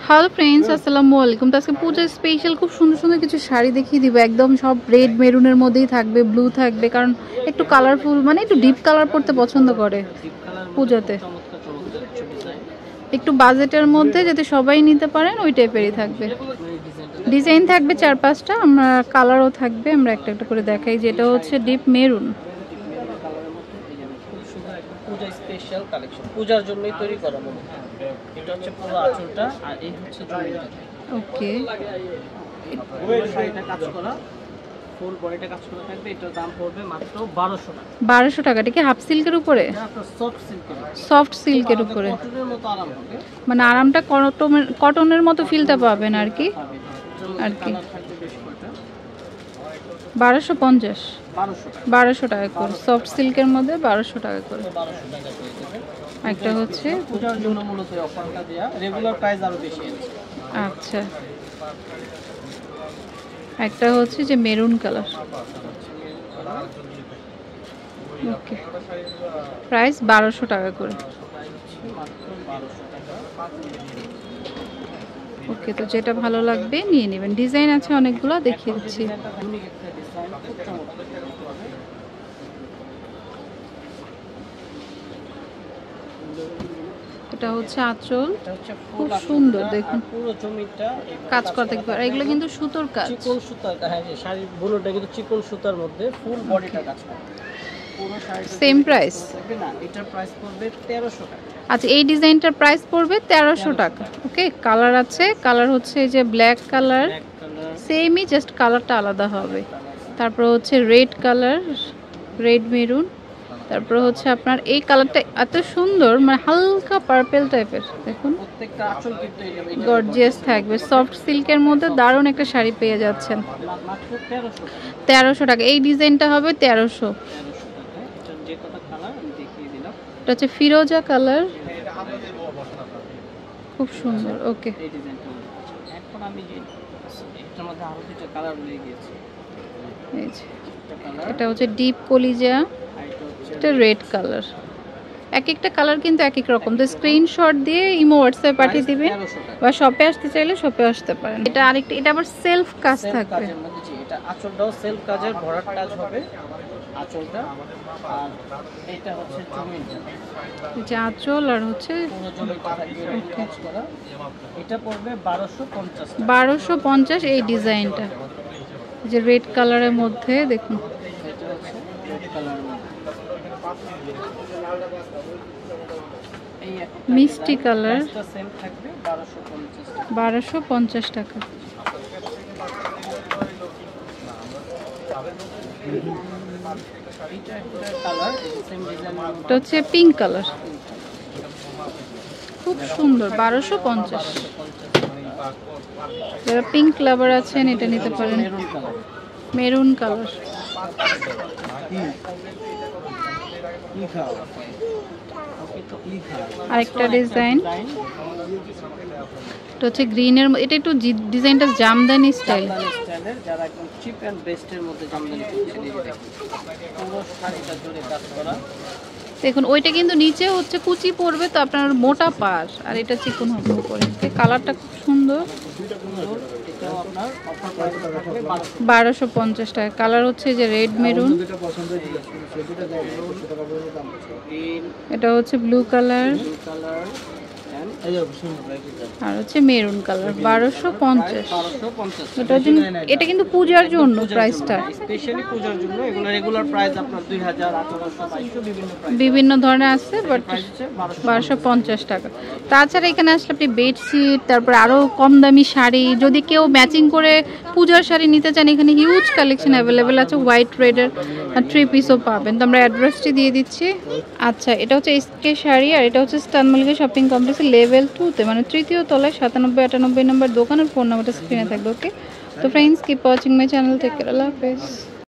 Hello friends, আসসালামু আলাইকুম। তো আজকে পূজার স্পেশাল খুব সুন্দর সুন্দর কিছু শাড়ি দেখিয়ে দিব। একদম সব রেড মেরুনের মধ্যেই থাকবে, ব্লু থাকবে, কারণ একটু কালারফুল, মানে একটু ডিপ কালার পরতে পছন্দ করে পূজাতে। একটু বাজেটের মধ্যে যাতে সবাই নিতে পারেন ওই টাইপেরই থাকবে। ডিজাইন থাকবে 4-5টা, আমরা কালারও থাকবে, আমরা একটা একটা করে দেখাই। যেটা হচ্ছে ডিপ মেরুন, পূজা স্পেশাল কালেকশন, পূজার জন্যই তৈরি করা মনে হয়। এটা হচ্ছে পুরো আঁচলটা আর এই হচ্ছে জমিটা। ওকে, পুরো শাড়িটা কাজ করা, ফুল বডিটা কাজ করা থাকবে। এটার দাম পড়বে মাত্র 1200 টাকা। 1200 টাকা। এটা কি হাফ সিল্কের উপরে? এটা আপনার সফট সিল্কের, সফট সিল্কের উপরে, কটনের মতো আরাম হবে, মানে আরামটা কটনের মতো ফিলটা পাবেন আর কি। আর কি 1250 1200 টাকা করে, সফট সিল্কের মধ্যে 1200 টাকা করে। একটা হচ্ছে পূজার জন্য মূলত অফারটা দেয়া, রেগুলার প্রাইস আরো বেশি আছে। আচ্ছা, একটা হচ্ছে যে মেরুন কালার। ওকে, প্রাইস 1200 টাকা করে। ওকে, তো যেটা ভালো লাগবে নিয়ে নেবেন। ডিজাইন আছে অনেকগুলো, দেখিয়ে দিচ্ছি। এটা হচ্ছে আঁচল, খুব সুন্দর, দেখুন পুরো জমিটা কাজ করা থাকবে। আর এগুলো কিন্তু সুতোর কাজ, চিকন সুতার। হ্যাঁ, যে শাড়ির বুনোটা কিন্তু চিকন সুতার মধ্যে ফুল বডিটা কাজ করে। পুরো শাড়িটা সেম প্রাইস না, এটার প্রাইস পড়বে 1300 টাকা। আচ্ছা, এই ডিজাইনটার প্রাইস পড়বে 1300 টাকা। ওকে, কালার আছে, কালার হচ্ছে যে ব্ল্যাক কালার, সেমই, জাস্ট কালারটা আলাদা হবে। তারপর হচ্ছে রেড কালার, রেড মেরুন। তারপর হচ্ছে আপনার এই কালারটা এত সুন্দর, মানে হালকা পার্পল টাইপের, দেখুন প্রত্যেকটা আঁচল কিন্তু গর্জিয়াস থাকবে। সফট সিল্কের মধ্যে দারুণ একটা শাড়ি পেয়ে যাচ্ছেন মাত্র 1300 টাকা। এই ডিজাইনটা হবে 1300। যে কত কালার আমি দেখিয়ে দিলাম। এটা হচ্ছে ফিরোজা কালার, খুব সুন্দর। ওকে, এই ডিজাইনটা এখন আমি যে এটার মধ্যে আরো দুটো কালার রয়ে গিয়েছে। এই যে এটা হচ্ছে ডিপ কলিজা, এটা রেড কালার। এক একটা কালার কিন্তু এক এক রকম। তো স্ক্রিনশট দিয়ে ইমো হোয়াটসঅ্যাপে পাঠিয়ে দিবেন, বা শপে আসতে চাইলে শপে আসতে পারেন। এটা আরেকটা, এটা আবার সেলফ কাজ থাকবে। এটা আঁচলটাও সেলফ কাজের, ভরাট কাজ হবে আঁচলটা। আর এটা হচ্ছে জমিটা, এই যে আঁচল আর হচ্ছে পুরো জমিটা থাকবে কাজ করা। এটা পড়বে 1250 টাকা। 1250 এই ডিজাইনটা, যে রেড কালারের মধ্যে, দেখুন এটা হচ্ছে রেড কালারের মধ্যে, এই মিষ্টি কালার, এটা সেম থাকবে 1250 টাকা। 1250 টাকা। এটা একটা কালার, সেম ডিজাইন, এটা হচ্ছে পিঙ্ক কালার, খুব সুন্দর, 1250। যারা পিঙ্ক লাভার আছেন এটা নিতে পারেন। মেরুন কালার, আরেকটা ডিজাইন, এটা হচ্ছে গ্রিনের। এটা একটু ডিজাইনটা জামদানি স্টাইল, যারা একদম চিপ এন্ড বেস্টের মধ্যে জামদানি করছেন, পুরো শাড়িটা জুড়ে কাজ করা। দেখুন ওইটা কিন্তু নিচে হচ্ছে কুচি পড়বে, তো আপনার মোটা পার, আর এটা চিকন হবে উপরে। কালারটা খুব সুন্দর, 1250 টাকা। কালার হচ্ছে যে রেড মেরুন, এটা হচ্ছে ব্লু কালার, আর হচ্ছে মেরুন কালার। 1250। এটা কিন্তু পূজার জন্য প্রাইসটা, স্পেশালি পূজার জন্য। এগুলো রেগুলার প্রাইস আপনার 2000, 1800, বিভিন্ন ধরনের আছে, বাট 1250 টাকা। তাছাড়া এখানে আসলে আপনি বেডশিট, তারপর আরও কম দামি শাড়ি, যদি কেউ ম্যাচিং করে পূজার শাড়ি নিতে চান, এখানে হিউজ কালেকশন অ্যাভেলেবেল আছে। হোয়াইট রেডের 3 পিসও পাবেন। তো আমরা অ্যাড্রেসটি দিয়ে দিচ্ছি। আচ্ছা, এটা হচ্ছে এসকে শাড়ি, আর এটা হচ্ছে স্টান মল্লিকা শপিং কমপ্লেক্সের লেভেল 2-তে, মানে 3য় তলায় 97-98 নম্বর দোকানের ফোন নাম্বারটা স্ক্রিনে থাকবে। ওকে, তো friends, keep watching my channel, take care, আল্লাহ হাফেজ।